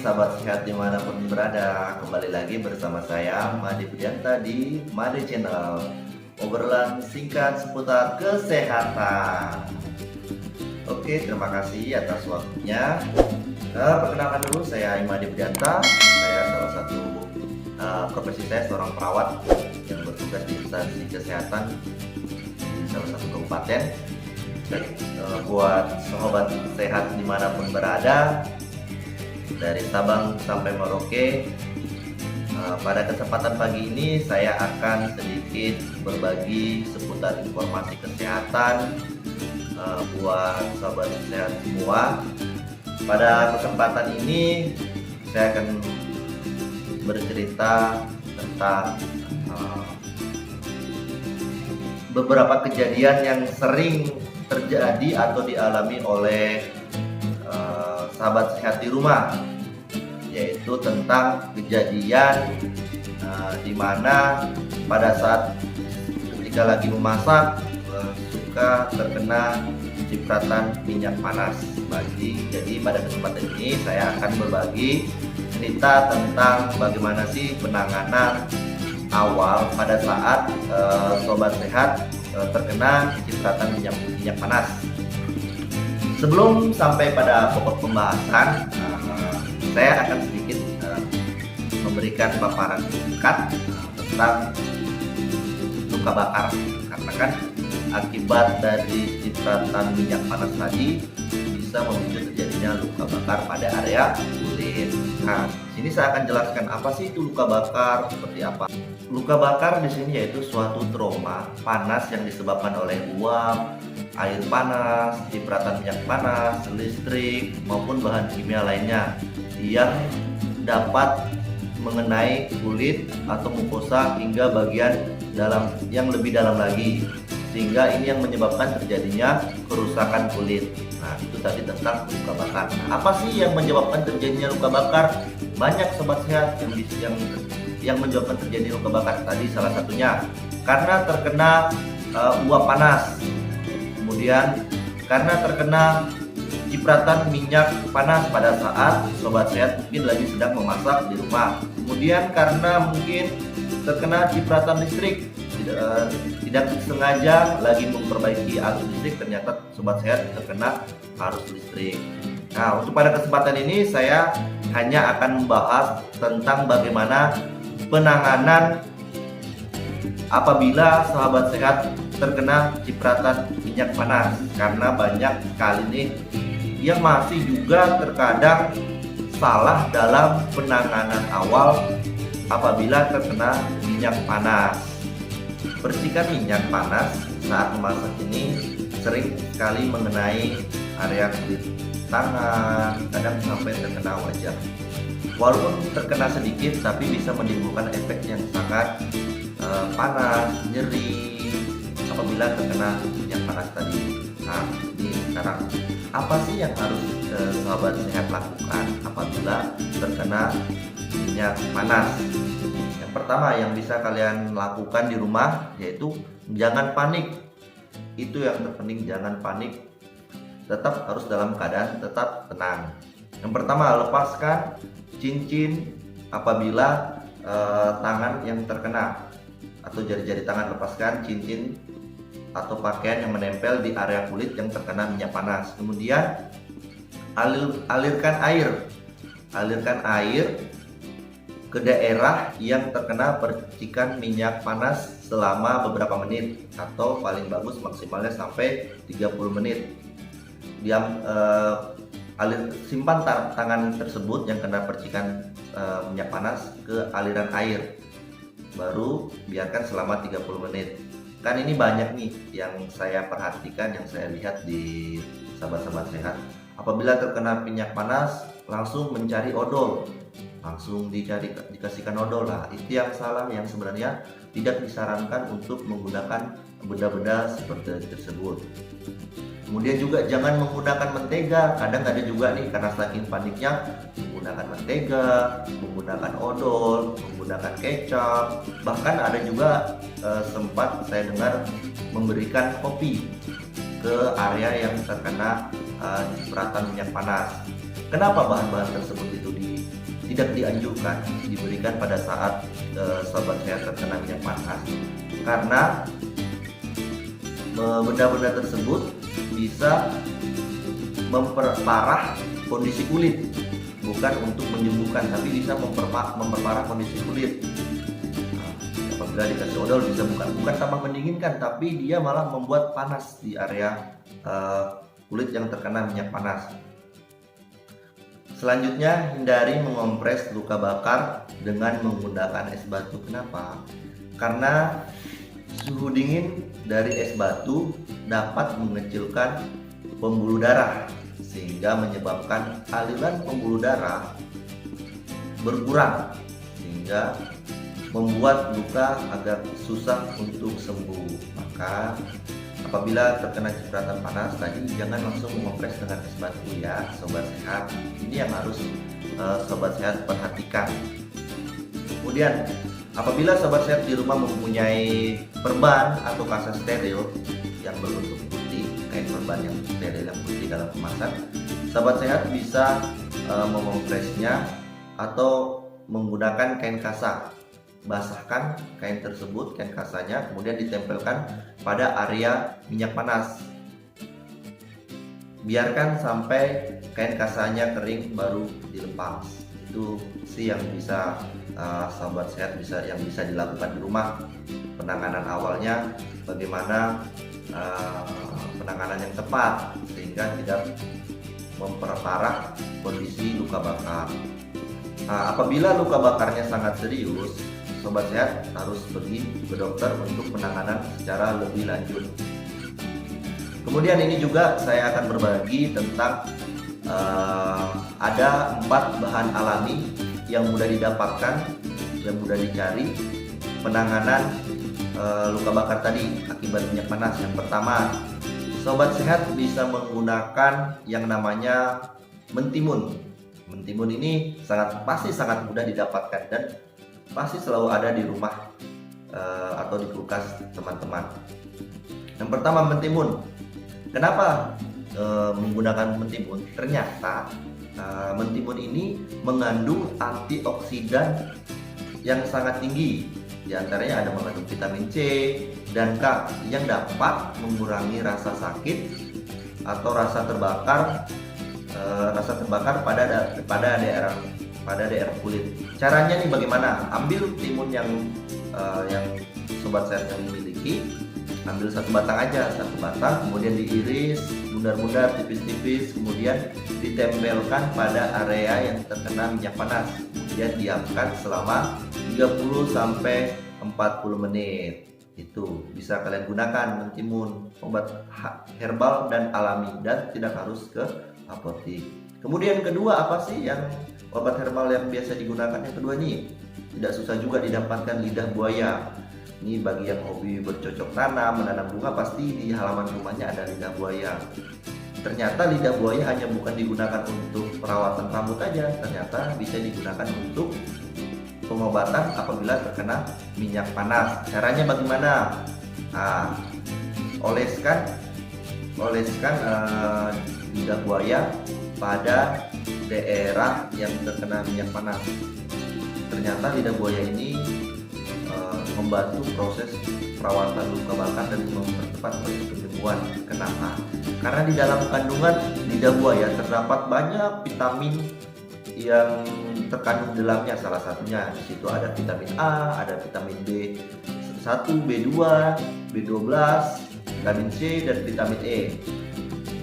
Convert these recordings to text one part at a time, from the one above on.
sahabat sehat dimanapun berada. Kembali lagi bersama saya Made Budianta di Made Channel. Obrolan singkat seputar kesehatan. Oke, terima kasih atas waktunya. Perkenalkan dulu, saya Made Budianta. Saya salah satu profesi saya seorang perawat yang bertugas di instansi kesehatan di salah satu kabupaten. Dan buat sahabat sehat dimanapun berada, dari Sabang sampai Merauke, pada kesempatan pagi ini saya akan sedikit berbagi seputar informasi kesehatan buat sahabat sehat semua. Pada kesempatan ini saya akan bercerita tentang beberapa kejadian yang sering terjadi atau dialami oleh sahabat sehat di rumah, yaitu tentang kejadian di mana pada saat ketika lagi memasak suka terkena cipratan minyak panas. Jadi pada kesempatan ini saya akan berbagi cerita tentang bagaimana sih penanganan awal pada saat sobat sehat terkena cipratan minyak panas. Sebelum sampai pada pokok pembahasan, saya akan sedikit memberikan paparan singkat tentang luka bakar, karena kan akibat dari cipratan minyak panas tadi bisa memicu terjadinya luka bakar pada area kulit. Nah, sini saya akan jelaskan apa sih itu luka bakar, seperti apa. Luka bakar di sini yaitu suatu trauma panas yang disebabkan oleh uap, air panas, cipratan minyak panas, listrik maupun bahan kimia lainnya yang dapat mengenai kulit atau mukosa hingga bagian dalam yang lebih dalam lagi, sehingga ini yang menyebabkan terjadinya kerusakan kulit. Nah, itu tadi tentang luka bakar. Nah, apa sih yang menyebabkan terjadinya luka bakar? Banyak sobat sehat yang menyebabkan terjadi luka bakar. Tadi salah satunya karena terkena uap panas, kemudian karena terkena cipratan minyak panas pada saat sobat sehat mungkin lagi sedang memasak di rumah, kemudian karena mungkin terkena cipratan listrik, tidak sengaja lagi memperbaiki arus listrik, ternyata sobat sehat terkena arus listrik. Nah, untuk pada kesempatan ini saya hanya akan membahas tentang bagaimana penanganan apabila sahabat sehat terkena cipratan minyak panas, karena banyak sekali nih yang masih juga terkadang salah dalam penanganan awal apabila terkena minyak panas. Percikan minyak panas saat memasak ini sering sekali mengenai area kulit tangan, kadang sampai terkena wajah. Walaupun terkena sedikit, tapi bisa menimbulkan efek yang sangat panas, nyeri apabila terkena minyak panas tadi. Nah, ini sekarang apa sih yang harus sahabat sehat lakukan apabila terkena minyak panas? Yang pertama yang bisa kalian lakukan di rumah yaitu jangan panik. Itu yang terpenting, jangan panik. Tetap harus dalam keadaan tetap tenang. Yang pertama, lepaskan cincin apabila tangan yang terkena atau jari-jari tangan, lepaskan cincin atau pakaian yang menempel di area kulit yang terkena minyak panas. Kemudian alirkan air ke daerah yang terkena percikan minyak panas selama beberapa menit, atau paling bagus maksimalnya sampai 30 menit. Simpan tangan tersebut yang kena percikan minyak panas ke aliran air, baru biarkan selama 30 menit. Kan ini banyak nih yang saya perhatikan, yang saya lihat di sahabat-sahabat sehat, apabila terkena minyak panas langsung mencari odol, langsung dikasihkan odol. Nah, itu yang salah, yang sebenarnya tidak disarankan untuk menggunakan benda-benda seperti tersebut. Kemudian juga jangan menggunakan mentega. Kadang ada juga nih, karena saking paniknya menggunakan mentega, menggunakan odol, menggunakan kecap. Bahkan ada juga sempat saya dengar memberikan kopi ke area yang terkena cipratan minyak panas. Kenapa bahan-bahan tersebut itu tidak dianjurkan diberikan pada saat sobat sehat terkena minyak panas, karena benda-benda tersebut bisa memperparah kondisi kulit, bukan untuk menyembuhkan, tapi bisa memperparah kondisi kulit. Apabila dikasih odol bisa bukan tambah mendinginkan, tapi dia malah membuat panas di area kulit yang terkena minyak panas. Selanjutnya, hindari mengompres luka bakar dengan menggunakan es batu. Kenapa? Karena suhu dingin dari es batu dapat mengecilkan pembuluh darah, sehingga menyebabkan aliran pembuluh darah berkurang, sehingga membuat luka agak susah untuk sembuh. Maka apabila terkena cipratan panas tadi, jangan langsung mengompres dengan es batu ya sobat sehat. Ini yang harus sobat sehat perhatikan. Kemudian apabila sobat sehat di rumah mempunyai perban atau kasa steril yang berbentuk putih, kain perban yang steril yang putih dalam kemasan, sobat sehat bisa mengompresnya atau menggunakan kain kasa. Basahkan kain tersebut, kain kasanya, kemudian ditempelkan pada area minyak panas. Biarkan sampai kain kasanya kering baru dilepas. Itu sih yang bisa sobat sehat yang bisa dilakukan di rumah. Penanganan awalnya bagaimana penanganan yang tepat sehingga tidak memperparah kondisi luka bakar. Apabila luka bakarnya sangat serius, sobat sehat harus pergi ke dokter untuk penanganan secara lebih lanjut. Kemudian ini juga saya akan berbagi tentang ada 4 bahan alami yang mudah didapatkan, yang mudah dicari penanganan luka bakar tadi akibat minyak panas. Yang pertama, sobat sehat bisa menggunakan yang namanya mentimun. Mentimun ini pasti sangat mudah didapatkan dan pasti selalu ada di rumah atau di kulkas teman-teman. Yang pertama, mentimun. Kenapa menggunakan mentimun? Ternyata mentimun ini mengandung antioksidan yang sangat tinggi. Di antaranya ada mengandung vitamin C dan K yang dapat mengurangi rasa sakit atau rasa terbakar pada daerah kulit. Caranya nih bagaimana? Ambil timun yang sobat sehat yang memiliki, ambil satu batang aja, kemudian diiris bundar-bundar tipis-tipis, kemudian ditempelkan pada area yang terkena minyak panas. Kemudian diamkan selama 30 sampai 40 menit. Itu bisa kalian gunakan mentimun, obat herbal dan alami, dan tidak harus ke apotik. Kemudian kedua, apa sih yang obat herbal yang biasa digunakan? Yang kedua nih, tidak susah juga didapatkan lidah buaya. Ini bagi yang hobi bercocok tanam, menanam bunga, pasti di halaman rumahnya ada lidah buaya. Ternyata lidah buaya hanya bukan digunakan untuk perawatan rambut aja, ternyata bisa digunakan untuk pengobatan apabila terkena minyak panas. Caranya bagaimana? Oleskan lidah buaya pada daerah yang terkena minyak panas. Ternyata lidah buaya ini membantu proses perawatan luka bakar dan mempercepat proses penyembuhan. Kenapa? Karena di dalam kandungan lidah buaya terdapat banyak vitamin yang terkandung di dalamnya. Salah satunya di situ ada vitamin A, ada vitamin B1, B2, B12, vitamin C dan vitamin E.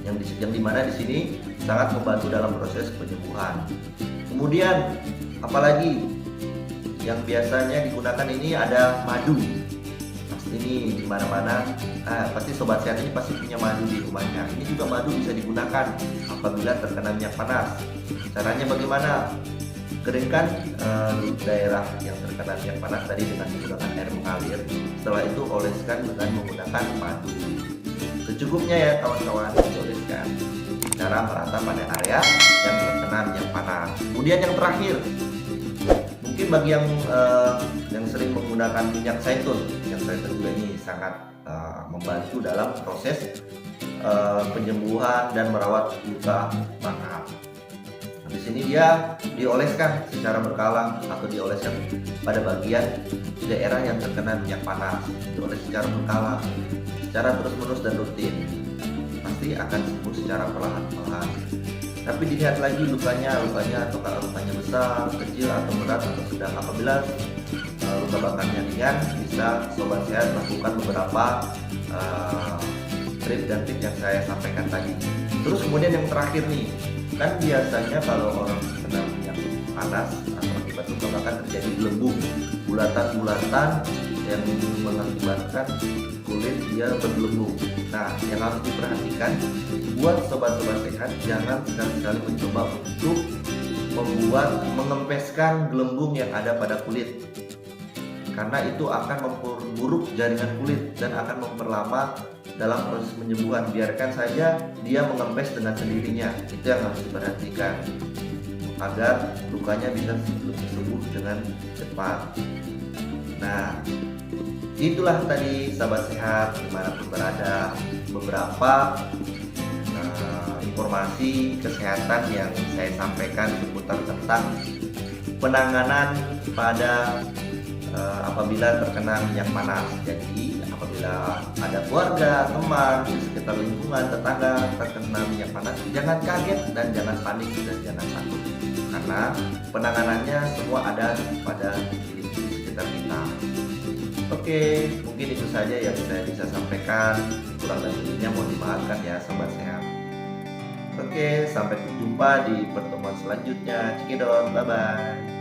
Yang dimana di sini sangat membantu dalam proses penyembuhan. Kemudian apalagi yang biasanya digunakan ini ada madu. Pasti ini di mana-mana, pasti sobat sehat ini pasti punya madu di rumahnya. Ini juga madu bisa digunakan apabila terkena minyak panas. Caranya bagaimana? Keringkan daerah yang terkena minyak panas tadi dengan menggunakan air mengalir. Setelah itu oleskan dengan menggunakan madu. Secukupnya ya kawan-kawan, dioleskan secara merata pada area yang terkena minyak panas. Kemudian yang terakhir, mungkin bagi yang sering menggunakan minyak zaitun juga ini sangat membantu dalam proses penyembuhan dan merawat luka bakar. Di sini dia dioleskan secara berkala atau dioleskan pada bagian daerah yang terkena minyak panas, dioles secara berkala, secara terus-menerus dan rutin. Pasti akan sembuh secara perlahan-lahan. Tapi dilihat lagi lukanya apakah lukanya besar, kecil atau berat atau sedang. Apabila luka bakarnya ringan, bisa sobat sehat lakukan beberapa trik dan trik yang saya sampaikan tadi. Terus kemudian yang terakhir nih, kan biasanya kalau orang kena minyak panas atau akibat luka bakar terjadi gelembung, bulatan-bulatan yang mengakibatkan kulit dia bergelembung. Nah, yang harus diperhatikan buat sobat-sobat sehat, jangan sekali-kali mencoba untuk mengempeskan gelembung yang ada pada kulit, karena itu akan memperburuk jaringan kulit dan akan memperlama dalam proses penyembuhan. Biarkan saja dia mengempes dengan sendirinya. Itu yang harus diperhatikan agar lukanya bisa sembuh dengan cepat. Nah, itulah tadi sahabat sehat dimanapun berada, beberapa informasi kesehatan yang saya sampaikan seputar tentang penanganan pada apabila terkena minyak panas. Jadi apabila ada keluarga, teman, di sekitar lingkungan, tetangga terkena minyak panas, jangan kaget dan jangan panik dan jangan takut, karena penanganannya semua ada pada diri sekitar kita. Oke, mungkin itu saja yang saya bisa sampaikan. Kurang lebihnya mohon dimaafkan ya sobat sehat. Oke, sampai jumpa di pertemuan selanjutnya. Cekidot, bye-bye.